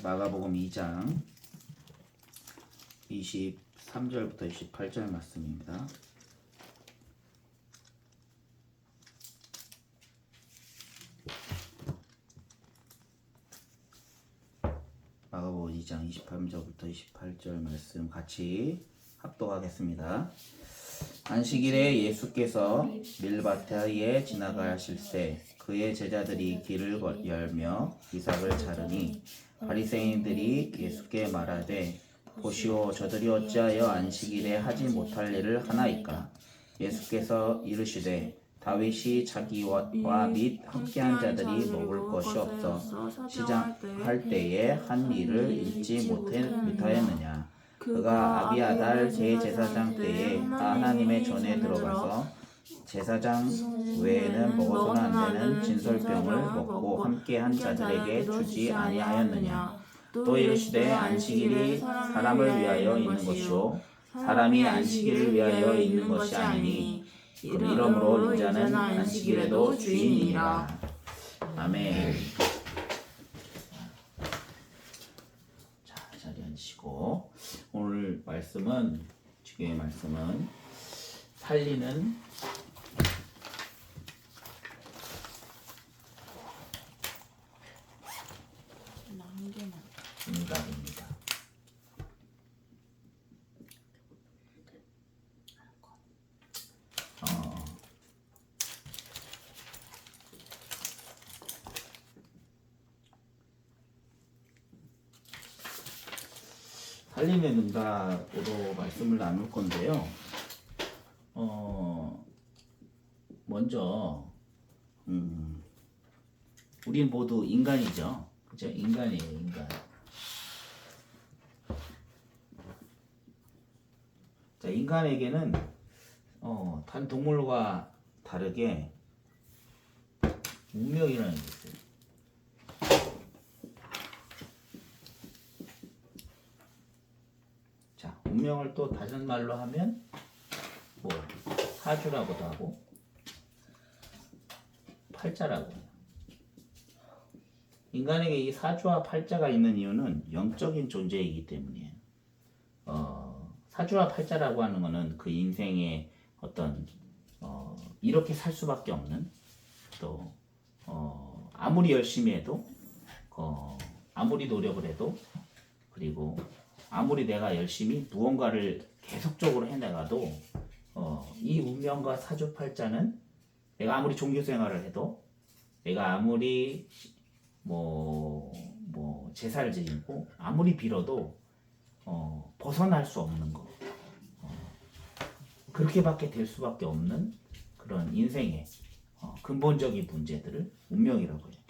마가복음 2장 23절부터 28절 말씀입니다. 마가복음 2장 23절부터 28절 말씀 같이 합독하겠습니다. 안식일에 예수께서 밀밭에 지나가실새 그의 제자들이 길을 열며 이삭을 자르니 바리새인들이 예수께 말하되 보시오 저들이 어찌하여 안식일에 하지 못할 일을 하나이까. 예수께서 이르시되 다윗이 자기와 및 함께한 자들이 먹을 것이 없어 시작할 때에 한 일을 잊지 못하였느냐. 그가 아비아달 대제사장 때에 하나님의 전에 들어가서 제사장 외에는 먹어서는 안 되는 진설병을 먹고 함께한 자들에게 주지 아니하였느냐. 또 이르시되 안식일이 사람을 위하여 있는 것이요 사람이 안식일을 위하여 있는 것이 아니니 이러므로 인자는 안식일에도 주인이니라. 아멘. 자, 자리 앉으시고 오늘 말씀은 주의 말씀은 살리는 응답입니다. 살리는 응답으로 말씀을 나눌 건데요. 먼저 우린 모두 인간이죠. 그죠? 인간이에요, 인간. 자, 인간에게는 다른 동물과 다르게 운명이라는 게 있어요. 자, 운명을 또 다른 말로 하면 뭐 사주라고도 하고 팔자라고 해요. 인간에게 이 사주와 팔자가 있는 이유는 영적인 존재이기 때문이에요. 사주와 팔자라고 하는 것은 그 인생의 어떤 이렇게 살 수밖에 없는 또 아무리 열심히 해도 아무리 노력을 해도 그리고 아무리 내가 열심히 무언가를 계속적으로 해나가도 이 운명과 사주팔자는 내가 아무리 종교생활을 해도 내가 아무리 제사를 지니고 아무리 빌어도 벗어날 수 없는 거 그렇게밖에 될 수밖에 없는 그런 인생의 근본적인 문제들을 운명이라고 해요.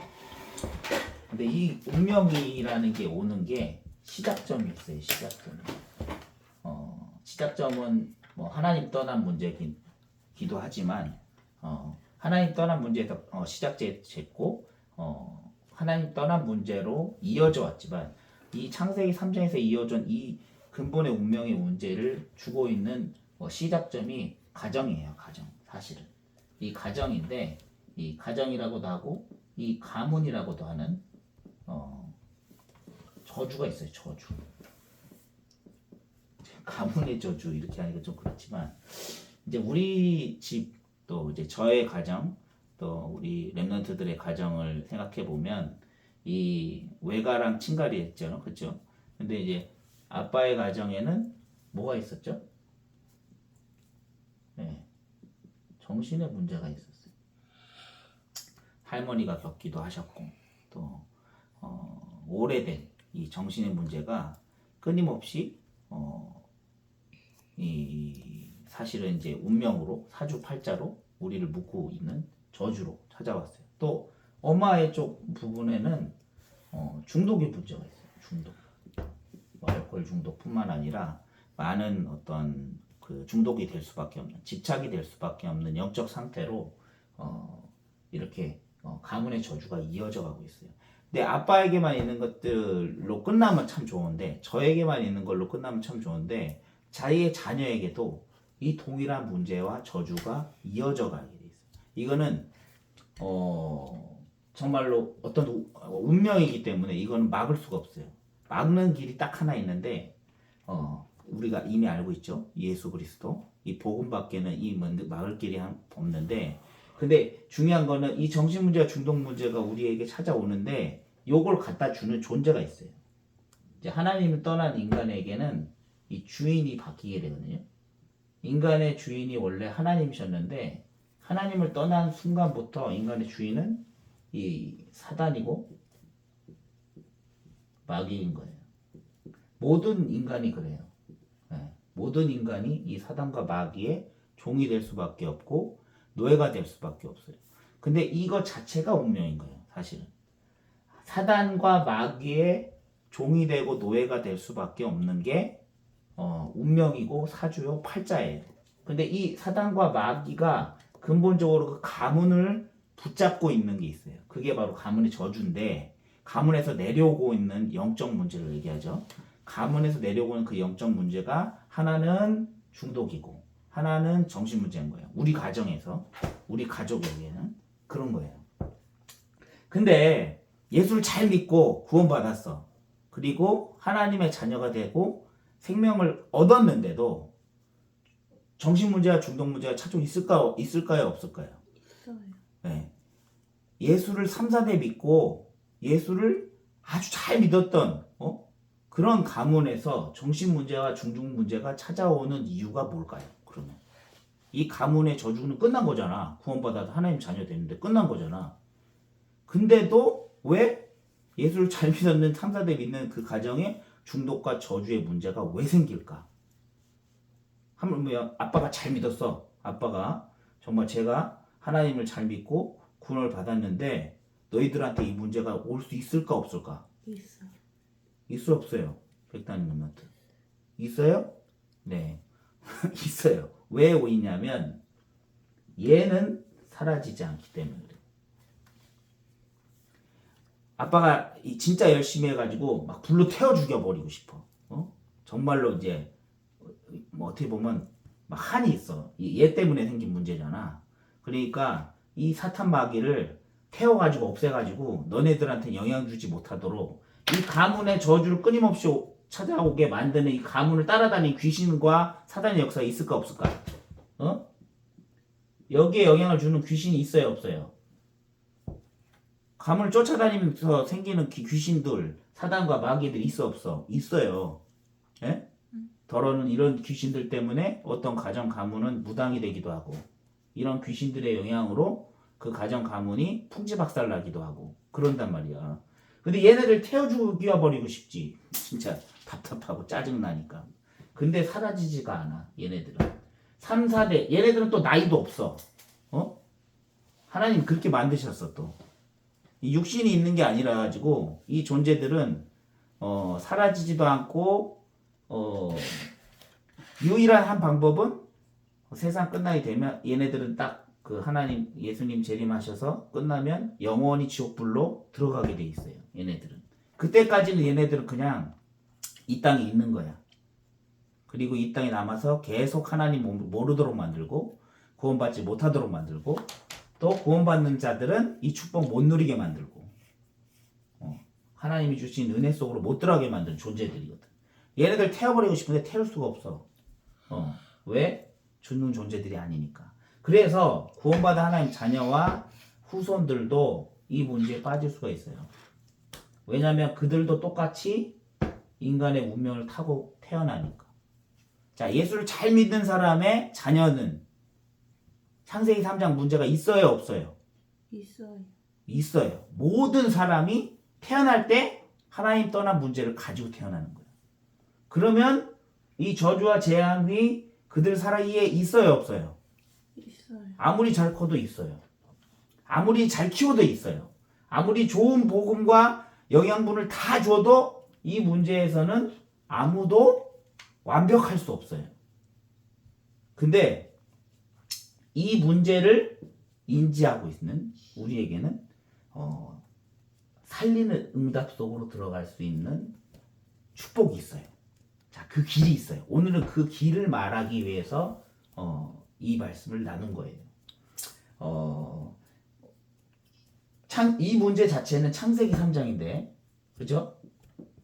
근데 이 운명이라는 게 오는 게 시작점이 있어요. 시작점은 뭐 하나님 떠난 문제기도 하지만 하나님 떠난 문제에서 시작됐고 하나님 떠난 문제로 이어져 왔지만 이 창세기 3장에서 이어진 이 근본의 운명의 문제를 주고 있는 시작점이 가정이에요. 가정. 사실은 이 가정인데 이 가정이라고도 하고 이 가문이라고도 하는 저주가 있어요. 저주. 가문의 저주 이렇게 하니까 좀 그렇지만 이제 우리 집 또 이제 저의 가정 또 우리 랩런트들의 가정을 생각해 보면 이 외가랑 친가리 했죠, 그렇죠? 근데 이제 아빠의 가정에는 뭐가 있었죠? 네, 정신의 문제가 있었어요. 할머니가 겪기도 하셨고 또 오래된 이 정신의 문제가 끊임없이 이 사실은 이제 운명으로 사주팔자로 우리를 묶고 있는 저주로 찾아왔어요. 또 엄마의 쪽 부분에는 중독의 문제가 있어요. 중독. 알코올 중독뿐만 아니라 많은 어떤 그 중독이 될 수밖에 없는 집착이 될 수밖에 없는 영적 상태로 이렇게 가문의 저주가 이어져 가고 있어요. 근데 아빠에게만 있는 것들로 끝나면 참 좋은데 저에게만 있는 걸로 끝나면 참 좋은데 자기의 자녀에게도 이 동일한 문제와 저주가 이어져 가게 돼 있어요. 이거는 정말로 어떤 운명이기 때문에 이거는 막을 수가 없어요. 막는 길이 딱 하나 있는데 우리가 이미 알고 있죠. 예수 그리스도. 이 복음밖에는 이 막을 길이 없는데, 근데 중요한 거는 이 정신 문제와 중독 문제가 우리에게 찾아오는데 요걸 갖다 주는 존재가 있어요. 이제 하나님을 떠난 인간에게는 이 주인이 바뀌게 되거든요. 인간의 주인이 원래 하나님이셨는데 하나님을 떠난 순간부터 인간의 주인은 이 사단이고 마귀인 거예요. 모든 인간이 그래요. 네. 모든 인간이 이 사단과 마귀의 종이 될 수밖에 없고 노예가 될 수밖에 없어요. 근데 이거 자체가 운명인 거예요. 사실은 사단과 마귀의 종이 되고 노예가 될 수밖에 없는 게 운명이고 사주요 팔자예요. 근데 이 사단과 마귀가 근본적으로 그 가문을 붙잡고 있는 게 있어요. 그게 바로 가문의 저주인데, 가문에서 내려오고 있는 영적 문제를 얘기하죠. 가문에서 내려오는 그 영적 문제가 하나는 중독이고 하나는 정신 문제인 거예요. 우리 가정에서, 우리 가족에게는 그런 거예요. 근데 예수를 잘 믿고 구원받았어. 그리고 하나님의 자녀가 되고 생명을 얻었는데도 정신 문제와 중독 문제가 차종 있을까요, 없을까요? 있어요. 네. 예수를 3, 4대 믿고 예수를 아주 잘 믿었던 그런 가문에서 정신 문제와 중독 문제가 찾아오는 이유가 뭘까요? 그러면 이 가문의 저주는 끝난 거잖아. 구원받아서 하나님 자녀 되는데 끝난 거잖아. 근데도 왜 예수를 잘 믿었는 3, 4대 믿는 그 가정에 중독과 저주의 문제가 왜 생길까? 하물며 아빠가 잘 믿었어. 아빠가 정말 제가 하나님을 잘 믿고 구원을 받았는데 너희들한테 이 문제가 올 수 있을까 없을까? 있어요. 있어 없어요? 백단님한테 있어요? 네. 있어요. 왜 오이냐면 얘는 사라지지 않기 때문에 그래요. 아빠가 진짜 열심히 해가지고 막 불로 태워 죽여버리고 싶어. 정말로 이제 뭐 어떻게 보면 막 한이 있어. 얘 때문에 생긴 문제잖아. 그러니까 이 사탄 마귀를 태워가지고 없애가지고 너네들한테 영향 주지 못하도록 이 가문의 저주를 끊임없이 찾아오게 만드는 이 가문을 따라다니는 귀신과 사단의 역사가 있을까 없을까? 여기에 영향을 주는 귀신이 있어요 없어요? 가문을 쫓아다니면서 생기는 귀신들, 사단과 마귀들이 있어 없어? 있어요. 예? 더러는 이런 귀신들 때문에 어떤 가정 가문은 무당이 되기도 하고, 이런 귀신들의 영향으로 그 가정 가문이 풍지박살 나기도 하고 그런단 말이야. 근데 얘네들 태워 죽여버리고 싶지. 진짜 답답하고 짜증나니까. 근데 사라지지가 않아 얘네들은. 3, 4대 얘네들은 또 나이도 없어. 하나님 그렇게 만드셨어. 또 이 육신이 있는 게 아니라 가지고 이 존재들은 사라지지도 않고 유일한 한 방법은 세상 끝나게 되면 얘네들은 딱 그 하나님 예수님 재림하셔서 끝나면 영원히 지옥불로 들어가게 돼 있어요. 얘네들은 그때까지는 얘네들은 그냥 이 땅에 있는 거야. 그리고 이 땅에 남아서 계속 하나님 모르도록 만들고 구원받지 못하도록 만들고 또 구원받는 자들은 이 축복 못 누리게 만들고 하나님이 주신 은혜 속으로 못 들어가게 만든 존재들이거든. 얘네들 태워버리고 싶은데 태울 수가 없어. 왜? 죽는 존재들이 아니니까. 그래서 구원받은 하나님 자녀와 후손들도 이 문제에 빠질 수가 있어요. 왜냐하면 그들도 똑같이 인간의 운명을 타고 태어나니까. 자, 예수를 잘 믿는 사람의 자녀는 창세기 3장 문제가 있어요 없어요? 있어요. 있어요. 모든 사람이 태어날 때 하나님 떠난 문제를 가지고 태어나는 거예요. 그러면 이 저주와 재앙이 그들 사이에 있어요 없어요? 있어요. 아무리 잘 커도 있어요. 아무리 잘 키워도 있어요. 아무리 좋은 복음과 영양분을 다 줘도 이 문제에서는 아무도 완벽할 수 없어요. 근데 이 문제를 인지하고 있는 우리에게는 살리는 응답 속으로 들어갈 수 있는 축복이 있어요. 자, 그 길이 있어요. 오늘은 그 길을 말하기 위해서 이 말씀을 나눈 거예요. 이 문제 자체는 창세기 3장인데, 그죠?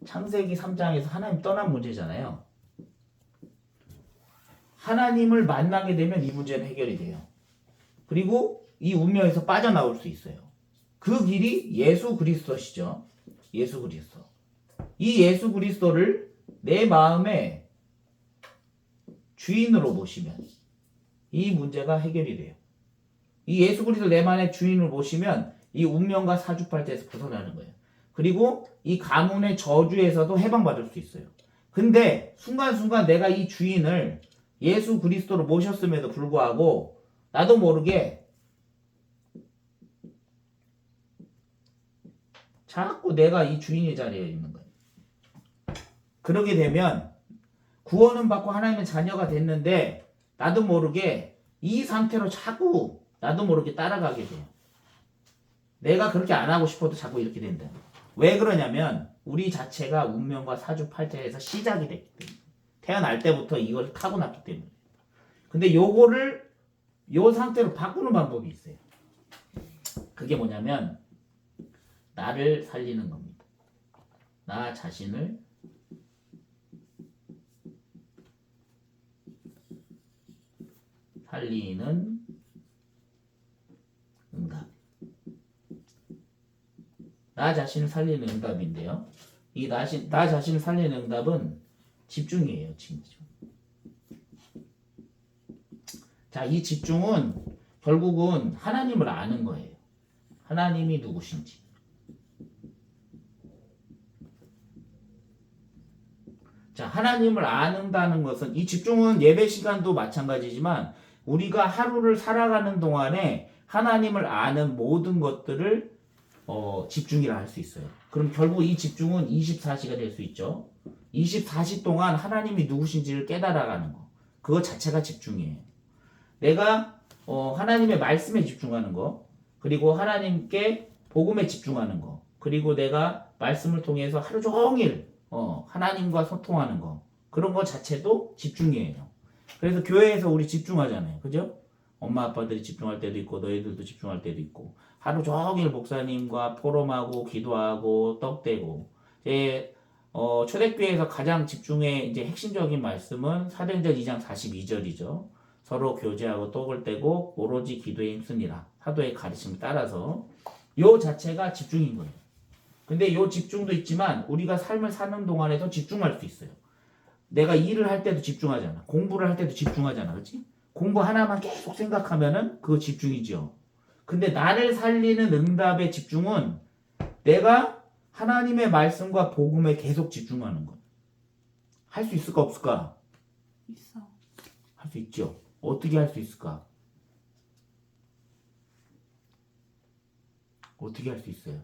창세기 3장에서 하나님 떠난 문제잖아요. 하나님을 만나게 되면 이 문제는 해결이 돼요. 그리고 이 운명에서 빠져나올 수 있어요. 그 길이 예수 그리스도시죠. 예수 그리스도. 이 예수 그리스도를 내 마음의 주인으로 모시면 이 문제가 해결이 돼요. 이 예수 그리스도 내 마음의 주인으로 모시면 이 운명과 사주팔자에서 벗어나는 거예요. 그리고 이 가문의 저주에서도 해방받을 수 있어요. 근데 순간순간 내가 이 주인을 예수 그리스도로 모셨음에도 불구하고 나도 모르게 자꾸 내가 이 주인의 자리에 있는 거예요. 그러게 되면 구원은 받고 하나님의 자녀가 됐는데 나도 모르게 이 상태로 자꾸 나도 모르게 따라가게 돼요. 내가 그렇게 안 하고 싶어도 자꾸 이렇게 된다. 왜 그러냐면 우리 자체가 운명과 사주팔자에서 시작이 됐기 때문에. 태어날 때부터 이걸 타고났기 때문에. 근데 요거를 요 상태로 바꾸는 방법이 있어요. 그게 뭐냐면 나를 살리는 겁니다. 나 자신을 살리는 응답. 나 자신을 살리는 응답인데요. 이 나 자신을 살리는 응답은 집중이에요. 집중. 자, 이 집중은 결국은 하나님을 아는 거예요. 하나님이 누구신지. 자, 하나님을 아는다는 것은 이 집중은 예배 시간도 마찬가지지만 우리가 하루를 살아가는 동안에 하나님을 아는 모든 것들을 집중이라 할 수 있어요. 그럼 결국 이 집중은 24시가 될 수 있죠. 24시 동안 하나님이 누구신지를 깨달아가는 거. 그거 자체가 집중이에요. 내가 하나님의 말씀에 집중하는 거, 그리고 하나님께 복음에 집중하는 거, 그리고 내가 말씀을 통해서 하루 종일 하나님과 소통하는 거, 그런 거 자체도 집중이에요. 그래서 교회에서 우리 집중하잖아요. 그죠? 엄마 아빠들이 집중할 때도 있고 너희들도 집중할 때도 있고 하루 종일 목사님과 포럼하고 기도하고 떡대고. 초대교회에서 가장 집중의 이제 핵심적인 말씀은 사도행전 2장 42절이죠. 서로 교제하고 떡을 떼고 오로지 기도에 힘쓰니라. 사도의 가르침을 따라서 요 자체가 집중인 거예요. 근데 요 집중도 있지만 우리가 삶을 사는 동안에도 집중할 수 있어요. 내가 일을 할 때도 집중하잖아. 공부를 할 때도 집중하잖아. 그렇지? 공부 하나만 계속 생각하면은 그거 집중이죠. 근데 나를 살리는 응답의 집중은 내가 하나님의 말씀과 복음에 계속 집중하는 거야. 할 수 있을까 없을까? 있어. 할 수 있죠. 어떻게 할 수 있을까? 어떻게 할 수 있어요?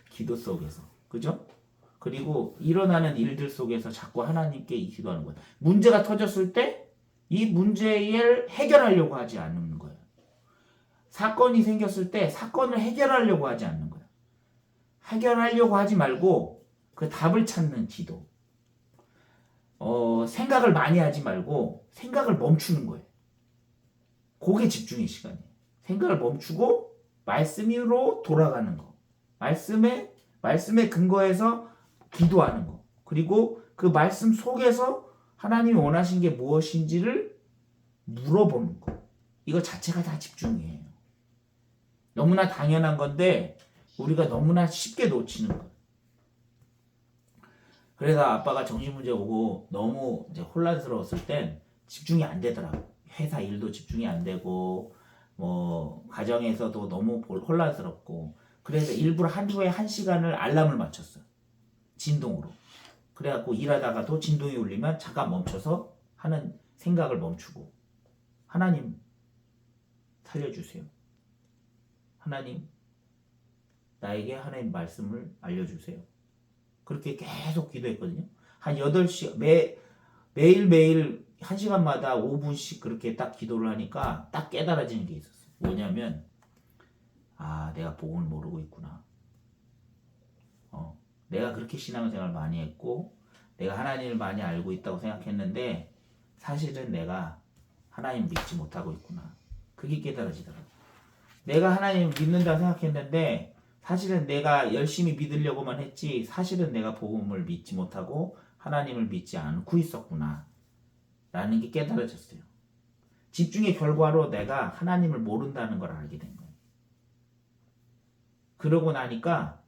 기도 속에서. 그죠? 그리고 일어나는 일들 속에서 자꾸 하나님께 기도하는 거예요. 문제가 터졌을 때 이 문제를 해결하려고 하지 않는 거예요. 사건이 생겼을 때 사건을 해결하려고 하지 않는 거예요. 해결하려고 하지 말고 그 답을 찾는 기도. 생각을 많이 하지 말고 생각을 멈추는 거예요. 그게 집중의 시간이에요. 생각을 멈추고 말씀으로 돌아가는 거. 말씀의 근거에서 기도하는 거. 그리고 그 말씀 속에서 하나님이 원하신 게 무엇인지를 물어보는 거. 이거 자체가 다 집중이에요. 너무나 당연한 건데 우리가 너무나 쉽게 놓치는 거예요. 그래서 아빠가 정신문제 오고 너무 이제 혼란스러웠을 땐 집중이 안 되더라고. 회사 일도 집중이 안 되고 뭐 가정에서도 너무 혼란스럽고 그래서 일부러 하루에 1시간을 알람을 맞췄어요. 진동으로. 그래갖고 일하다가도 진동이 울리면 잠깐 멈춰서 하는 생각을 멈추고 하나님 살려주세요. 하나님 나에게 하나님 말씀을 알려주세요. 그렇게 계속 기도했거든요. 한 8시 매일매일 1시간마다 5분씩 그렇게 딱 기도를 하니까 딱 깨달아지는 게 있었어요. 뭐냐면 내가 복음을 모르고 있구나. 내가 그렇게 신앙생활을 많이 했고 내가 하나님을 많이 알고 있다고 생각했는데 사실은 내가 하나님 믿지 못하고 있구나. 그게 깨달아지더라고. 내가 하나님 믿는다 생각했는데 사실은 내가 열심히 믿으려고만 했지 사실은 내가 복음을 믿지 못하고 하나님을 믿지 않고 있었구나 라는 게 깨달아졌어요. 집중의 결과로 내가 하나님을 모른다는 걸 알게 된 거예요. 그러고 나니까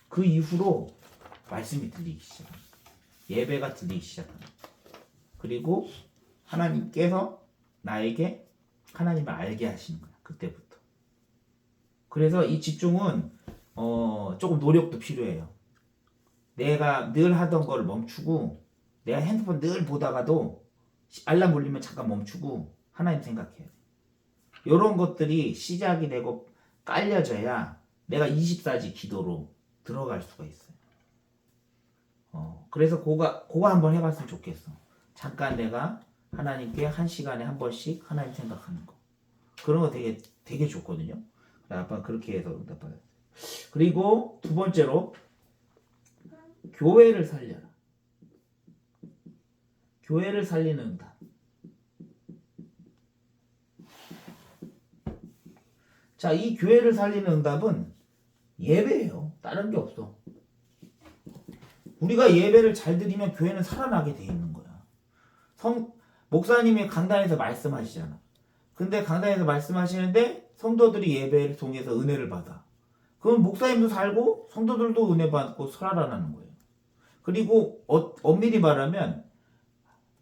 그 이후로 말씀이 들리기 시작합니다. 예배가 들리기 시작합니다. 그리고 하나님께서 나에게 하나님을 알게 하시는 거야. 그때부터. 그래서 이 집중은 조금 노력도 필요해요. 내가 늘 하던 걸 멈추고 내가 핸드폰 늘 보다가도 알람 울리면 잠깐 멈추고 하나님 생각해야 돼. 이런 것들이 시작이 되고 깔려져야 내가 24시 기도로 들어갈 수가 있어요. 그래서 그거 한번 해봤으면 좋겠어. 잠깐 내가 하나님께 한 시간에 한 번씩 하나님 생각하는 거. 그런 거 되게 좋거든요. 아빠 그렇게 해서 응답받았어요. 그리고 두 번째로 교회를 살려라. 교회를 살리는 응답. 자, 이 교회를 살리는 응답은 예배예요. 다른 게 없어. 우리가 예배를 잘 드리면 교회는 살아나게 돼 있는 거야. 목사님이 강단에서 말씀하시잖아. 근데 강단에서 말씀하시는데 성도들이 예배를 통해서 은혜를 받아. 그럼 목사님도 살고 성도들도 은혜 받고 살아나는 거예요. 그리고 엄밀히 말하면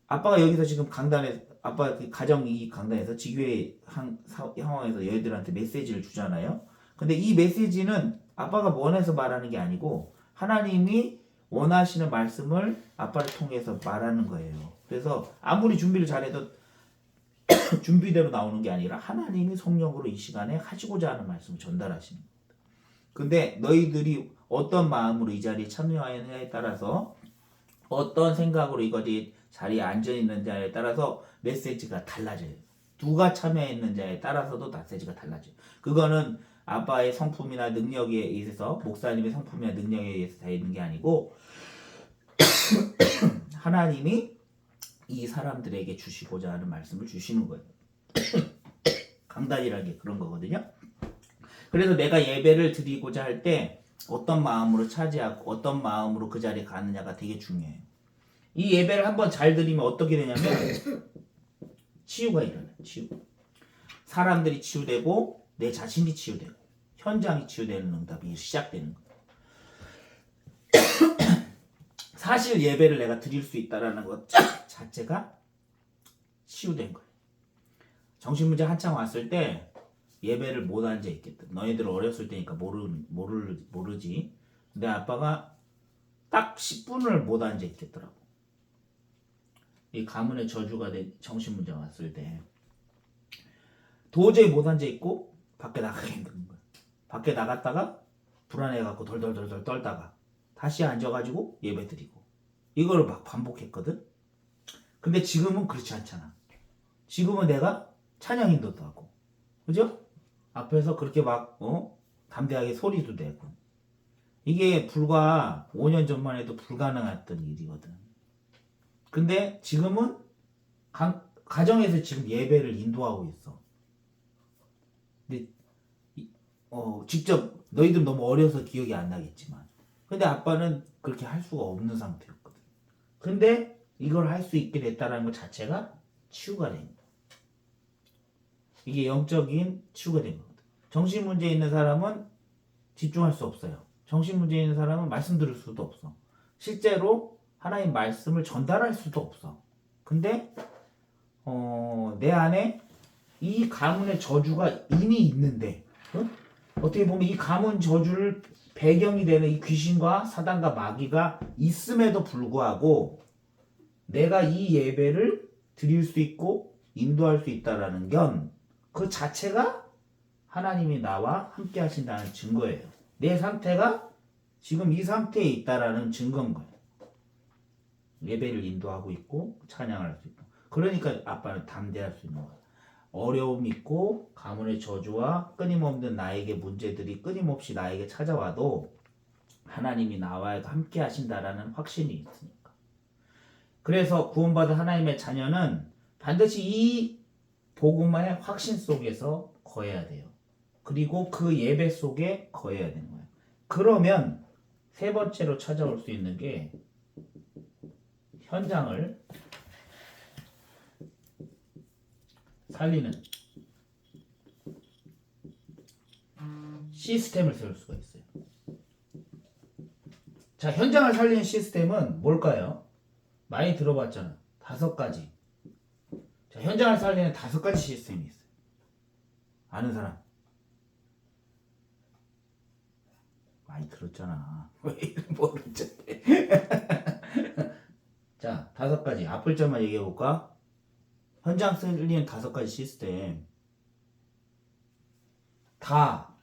아빠가 여기서 지금 강단에 아빠 가정 이 강단에서 지교회 상황에서 여러분들한테 메시지를 주잖아요. 근데 이 메시지는 아빠가 원해서 말하는 게 아니고 하나님이 원하시는 말씀을 아빠를 통해서 말하는 거예요. 그래서 아무리 준비를 잘해도 준비대로 나오는 게 아니라 하나님이 성령으로 이 시간에 하시고자 하는 말씀을 전달하시는 겁니다. 근데 너희들이 어떤 마음으로 이 자리에 참여하느냐에 따라서 어떤 생각으로 이것이 자리에 앉아있는지에 따라서 메시지가 달라져요. 누가 참여했는지에 따라서도 메시지가 달라져요. 그거는 아빠의 성품이나 능력에 의해서 목사님의 성품이나 능력에 의해서 다 있는 게 아니고 하나님이 이 사람들에게 주시고자 하는 말씀을 주시는 거예요. 강단이라는 게 그런 거거든요. 그래서 내가 예배를 드리고자 할 때 어떤 마음으로 차지하고 어떤 마음으로 그 자리에 가느냐가 되게 중요해요. 이 예배를 한번 잘 드리면 어떻게 되냐면 치유가 일어나요. 치유. 사람들이 치유되고 내 자신이 치유되고 현장이 치유되는 응답이 시작되는 거예요. 사실 예배를 내가 드릴 수 있다는 것 자체가 치유된 거예요. 정신문제 한창 왔을 때 예배를 못 앉아 있겠다. 너희들 어렸을 때니까 모르지. 근데 아빠가 딱 10분을 못 앉아 있겠더라고. 이 가문의 저주가 된 정신문제가 왔을 때 도저히 못 앉아 있고 밖에 나가게 되는 거야. 밖에 나갔다가 불안해갖고 덜덜덜 떨다가 다시 앉아가지고 예배 드리고 이걸 막 반복했거든. 근데 지금은 그렇지 않잖아. 지금은 내가 찬양 인도도 하고, 그죠? 앞에서 그렇게 막 담대하게 소리도 내고. 이게 불과 5년 전만 해도 불가능했던 일이거든. 근데 지금은 가정에서 지금 예배를 인도하고 있어. 근데 직접 너희들 너무 어려서 기억이 안 나겠지만, 근데 아빠는 그렇게 할 수가 없는 상태였거든. 근데 이걸 할 수 있게 됐다는 것 자체가 치유가 된 거야. 이게 영적인 치유가 된 거거든. 정신문제 있는 사람은 집중할 수 없어요. 정신문제 있는 사람은 말씀 들을 수도 없어. 실제로 하나님 말씀을 전달할 수도 없어. 근데 내 안에 이 가문의 저주가 이미 있는데 어떻게 보면 이 가문 저주를 배경이 되는 이 귀신과 사단과 마귀가 있음에도 불구하고 내가 이 예배를 드릴 수 있고 인도할 수 있다라는 건 그 자체가 하나님이 나와 함께 하신다는 증거예요. 내 상태가 지금 이 상태에 있다라는 증거인 거예요. 예배를 인도하고 있고 찬양할 수 있고. 그러니까 아빠는 담대할 수 있는 거예요. 어려움 있고 가문의 저주와 끊임없는 나에게 문제들이 끊임없이 나에게 찾아와도 하나님이 나와 함께 하신다라는 확신이 있으니까. 그래서 구원받은 하나님의 자녀는 반드시 이 복음의 확신 속에서 거해야 돼요. 그리고 그 예배 속에 거해야 되는 거예요. 그러면 세 번째로 찾아올 수 있는 게 현장을 살리는 시스템을 세울 수가 있어요. 자, 현장을 살리는 시스템은 뭘까요? 많이 들어봤잖아. 5가지. 자, 현장을 살리는 5가지 시스템이 있어요. 아는 사람? 많이 들었잖아. 왜 모르지? 자, 5가지. 앞글자만 얘기해볼까? 현장 살리는 5가지 시스템. 다.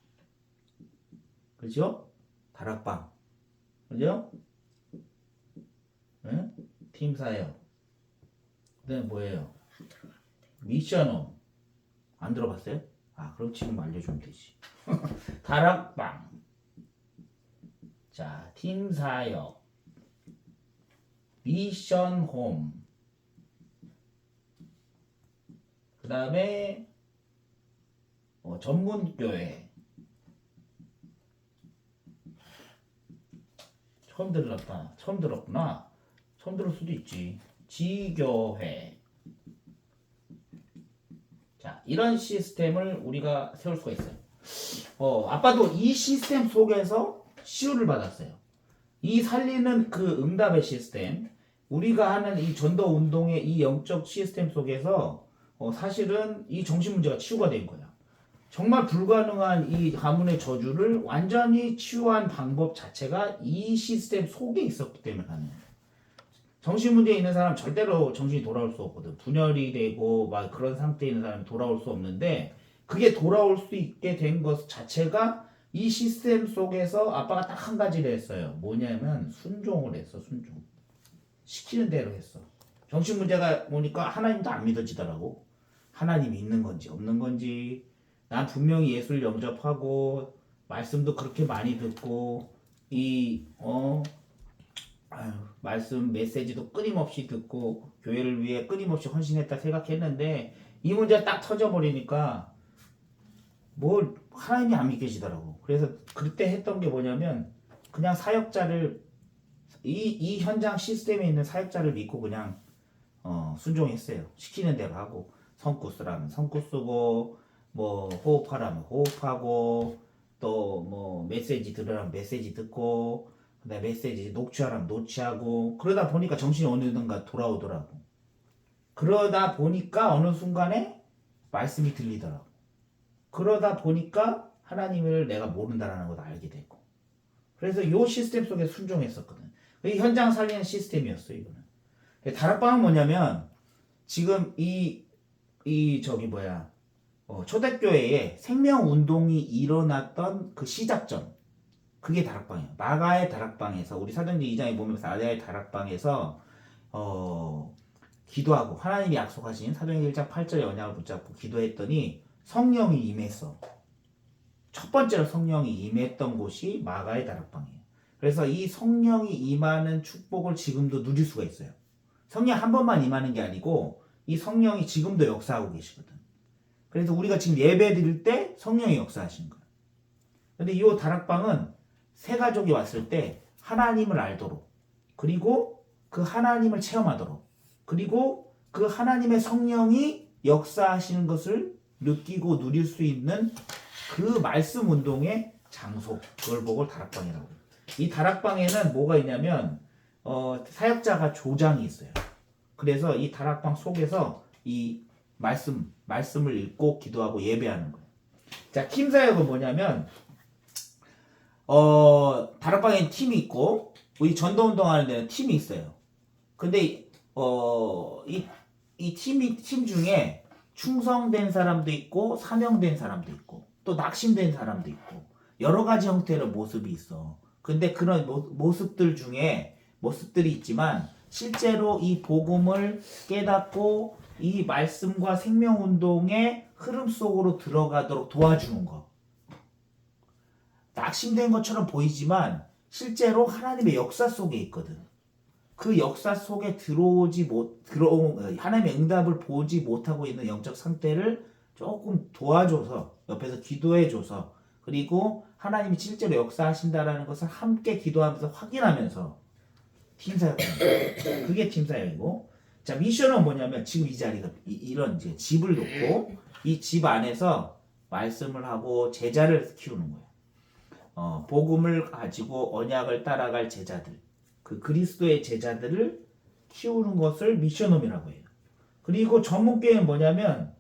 그죠? 다락방. 그죠? 응? 팀 사역. 그다음에 뭐예요? 미션홈. 안 들어봤어요? 아, 그럼 지금 알려주면 되지. 다락방. 자, 팀 사역. 미션홈. 그 다음에 전문교회. 처음 들었구나. 처음 들을 수도 있지. 지교회. 자, 이런 시스템을 우리가 세울 수가 있어요. 아빠도 이 시스템 속에서 시우를 받았어요. 이 살리는 그 응답의 시스템, 우리가 하는 이 전도 운동의 이 영적 시스템 속에서 사실은 이 정신 문제가 치유가 된 거야. 정말 불가능한 이 가문의 저주를 완전히 치유한 방법 자체가 이 시스템 속에 있었기 때문에 가능해요. 정신 문제에 있는 사람 절대로 정신이 돌아올 수 없거든. 분열이 되고 막 그런 상태에 있는 사람이 돌아올 수 없는데, 그게 돌아올 수 있게 된 것 자체가 이 시스템 속에서 아빠가 딱 한 가지를 했어요. 뭐냐면 순종을 했어. 순종. 시키는 대로 했어. 정신 문제가 오니까 하나님도 안 믿어지더라고. 하나님이 있는 건지 없는 건지. 난 분명히 예수를 영접하고 말씀도 그렇게 많이 듣고 말씀 메시지도 끊임없이 듣고 교회를 위해 끊임없이 헌신했다 생각했는데, 이 문제가 딱 터져버리니까 뭘 하나님이 안 믿겨지더라고. 그래서 그때 했던 게 뭐냐면, 그냥 사역자를 이 현장 시스템에 있는 사역자를 믿고 그냥 순종했어요. 시키는 대로 하고, 성구 쓰라면 성구 쓰고, 뭐 호흡하라면 호흡하고, 또 뭐 메시지 들으라면 메시지 듣고, 그다음에 메시지 녹취하라면 녹취하고. 그러다 보니까 정신이 어느든가 돌아오더라고. 그러다 보니까 어느 순간에 말씀이 들리더라고. 그러다 보니까 하나님을 내가 모른다라는 것도 알게 됐고. 그래서 이 시스템 속에 순종했었거든. 이 현장 살리는 시스템이었어, 이거는. 다락방은 뭐냐면, 지금 초대교회에 생명운동이 일어났던 그 시작점, 그게 다락방이에요. 마가의 다락방에서, 우리 사도행전 2장에 보면 마가의 다락방에서 기도하고 하나님이 약속하신 사도행전 1장 8절의 언약을 붙잡고 기도했더니 성령이 임했어. 첫 번째로 성령이 임했던 곳이 마가의 다락방이에요. 그래서 이 성령이 임하는 축복을 지금도 누릴 수가 있어요. 성령 한 번만 임하는 게 아니고 이 성령이 지금도 역사하고 계시거든. 그래서 우리가 지금 예배 드릴 때 성령이 역사하시는 거예요. 근데 이 다락방은 세 가족이 왔을 때 하나님을 알도록, 그리고 그 하나님을 체험하도록, 그리고 그 하나님의 성령이 역사하시는 것을 느끼고 누릴 수 있는 그 말씀 운동의 장소, 그걸 보고 다락방이라고 해요. 이 다락방에는 뭐가 있냐면 사역자가 조장이 있어요. 그래서 이 다락방 속에서 이 말씀을 읽고 기도하고 예배하는 거예요. 자, 팀 사역은 뭐냐면 다락방에 팀이 있고, 우리 전도 운동하는 데는 팀이 있어요. 근데 이 팀 중에 충성된 사람도 있고 사명된 사람도 있고 또 낙심된 사람도 있고 여러 가지 형태의 모습이 있어. 근데 그런 모습들이 있지만 실제로 이 복음을 깨닫고 이 말씀과 생명운동의 흐름 속으로 들어가도록 도와주는 거. 낙심된 것처럼 보이지만 실제로 하나님의 역사 속에 있거든. 그 역사 속에 하나님의 응답을 보지 못하고 있는 영적 상태를 조금 도와줘서 옆에서 기도해줘서 그리고 하나님이 실제로 역사하신다라는 것을 함께 기도하면서 확인하면서 팀사역입니다. 그게 팀사역이고 자 미션은 뭐냐면 지금 이 자리가 이런 이제 집을 놓고 이 집 안에서 말씀을 하고 제자를 키우는 거예요. 복음을 가지고 언약을 따라갈 제자들 그 그리스도의 제자들을 키우는 것을 미션홈이라고 해요. 그리고 전문교회는 뭐냐면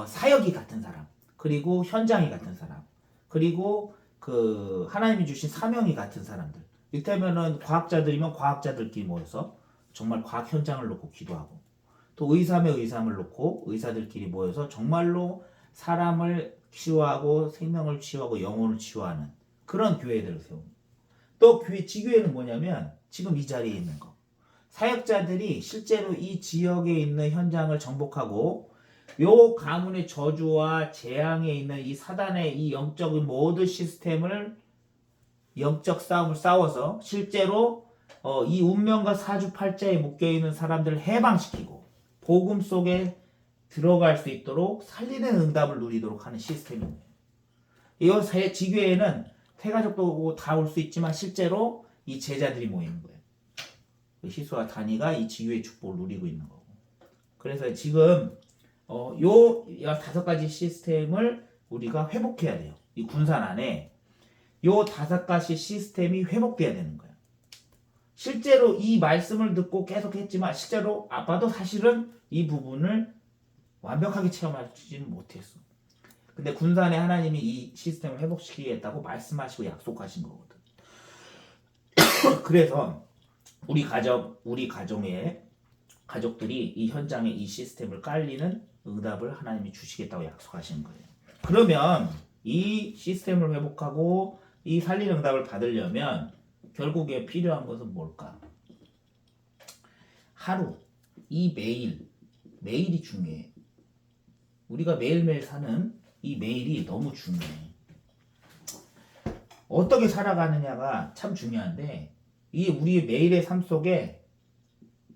사역이 같은 사람 그리고 현장이 같은 사람 그리고 그 하나님이 주신 사명이 같은 사람들 이때면은 과학자들이면 과학자들끼리 모여서 정말 과학 현장을 놓고 기도하고 또 의사면 의사를 놓고 의사들끼리 모여서 정말로 사람을 치유하고 생명을 치유하고 영혼을 치유하는 그런 교회들을 세웁니다. 또 지교회는 뭐냐면 지금 이 자리에 있는 거 사역자들이 실제로 이 지역에 있는 현장을 정복하고 요 가문의 저주와 재앙에 있는 이 사단의 이 영적인 모든 시스템을 영적 싸움을 싸워서 실제로 이 운명과 사주팔자에 묶여있는 사람들을 해방시키고 복음 속에 들어갈 수 있도록 살리는 응답을 누리도록 하는 시스템입니다. 이 지교회에는 태가족도 다 올 수 있지만 실제로 이 제자들이 모이는 거예요. 희수와 다니가 이 지교회의 축복을 누리고 있는 거고. 그래서 지금 요 5가지 시스템을 우리가 회복해야 돼요. 이 군산 안에 요 5가지 시스템이 회복돼야 되는 거예요. 실제로 이 말씀을 듣고 계속 했지만 실제로 아빠도 사실은 이 부분을 완벽하게 체험하지는 못했어. 근데 군산에 하나님이 이 시스템을 회복시키겠다고 말씀하시고 약속하신 거거든. 그래서 우리 가정의 가족들이 이 현장에 이 시스템을 깔리는 응답을 하나님이 주시겠다고 약속하신 거예요. 그러면 이 시스템을 회복하고 이 살리는 응답을 받으려면 결국에 필요한 것은 뭘까? 하루, 이 매일이 중요해. 우리가 매일매일 사는 이 매일이 너무 중요해. 어떻게 살아가느냐가 참 중요한데 이 우리 매일의 삶 속에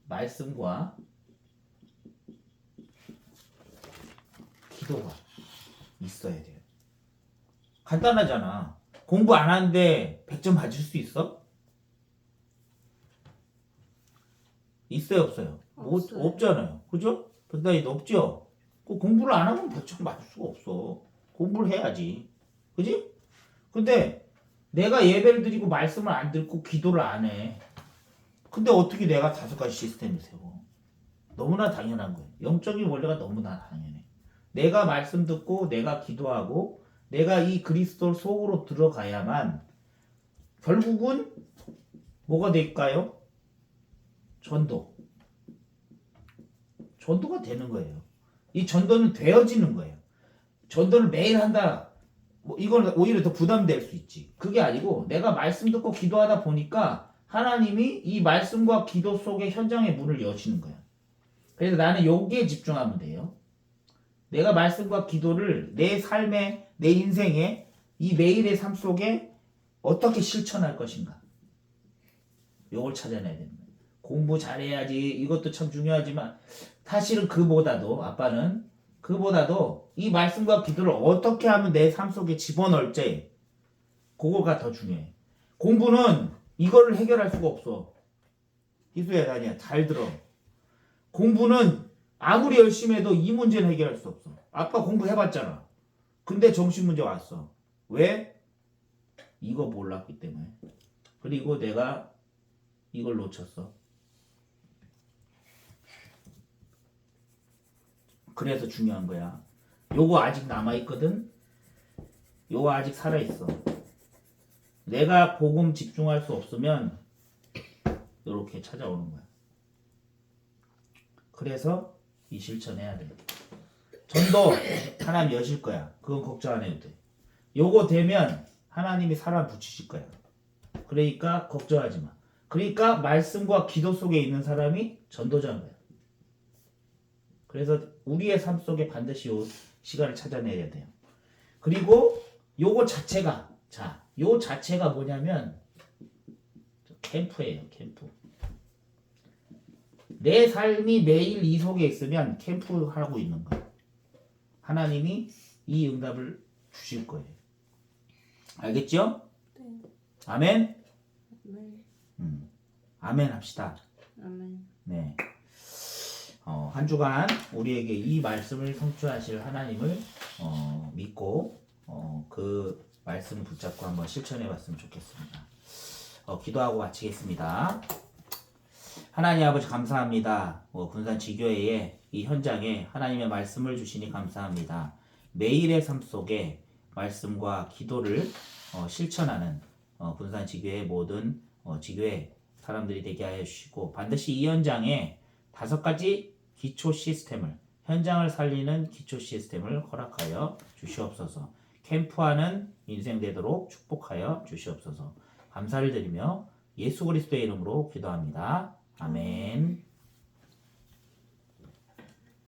말씀과 기도가 있어야 돼요. 간단하잖아. 공부 안 하는데 100점 맞을 수 있어? 있어요, 없어요? 없어요. 없잖아요. 그죠? 대단히 없죠? 공부를 안 하면 100점 맞을 수가 없어. 공부를 해야지. 그지? 근데 내가 예배를 드리고 말씀을 안 듣고 기도를 안 해. 근데 어떻게 내가 5가지 시스템을 세워? 너무나 당연한 거예요. 영적인 원리가 너무나 당연해. 내가 말씀 듣고 내가 기도하고 내가 이 그리스도 속으로 들어가야만 결국은 뭐가 될까요? 전도가 되는 거예요. 이 전도는 되어지는 거예요. 전도를 매일 한다. 이건 오히려 더 부담될 수 있지. 그게 아니고 내가 말씀 듣고 기도하다 보니까 하나님이 이 말씀과 기도 속에 현장의 문을 여시는 거야. 그래서 나는 여기에 집중하면 돼요. 내가 말씀과 기도를 내 삶에, 내 인생에, 이 매일의 삶 속에 어떻게 실천할 것인가. 요걸 찾아내야 됩니다. 공부 잘해야지. 이것도 참 중요하지만 사실은 아빠는 그보다도 이 말씀과 기도를 어떻게 하면 내 삶 속에 집어넣을지 그거가 더 중요해. 공부는 이거를 해결할 수가 없어. 희수야 다니야 잘 들어. 공부는 아무리 열심히 해도 이 문제는 해결할 수 없어. 아빠 공부해봤잖아. 근데 정신 문제 왔어. 왜? 이거 몰랐기 때문에. 그리고 내가 이걸 놓쳤어. 그래서 중요한 거야. 요거 아직 남아있거든. 요거 아직 살아있어. 내가 복음 집중할 수 없으면 요렇게 찾아오는 거야. 그래서 이 실천해야 돼. 전도 하나님 여실 거야. 그건 걱정 안 해도 돼. 요거 되면 하나님이 사람 붙이실 거야. 그러니까 걱정하지 마. 그러니까 말씀과 기도 속에 있는 사람이 전도자인 거야. 그래서 우리의 삶 속에 반드시 요 시간을 찾아내야 돼요. 그리고 요거 자체가 요 자체가 뭐냐면 캠프예요. 캠프. 내 삶이 매일 이 속에 있으면 캠프하고 있는 거예요. 하나님이 이 응답을 주실 거예요. 알겠죠? 네. 아멘? 네. 아멘 합시다. 아멘. 네. 한 주간 우리에게 이 말씀을 성취하실 하나님을 믿고 그 말씀을 붙잡고 한번 실천해 봤으면 좋겠습니다. 기도하고 마치겠습니다. 하나님 아버지 감사합니다. 군산 지교회의 이 현장에 하나님의 말씀을 주시니 감사합니다. 매일의 삶 속에 말씀과 기도를 실천하는 군산 지교회 모든 지교회 사람들이 되게 하여 주시고 반드시 이 현장에 5가지 기초 시스템을 현장을 살리는 기초 시스템을 허락하여 주시옵소서. 캠프하는 인생 되도록 축복하여 주시옵소서. 감사를 드리며 예수 그리스도의 이름으로 기도합니다. 아멘.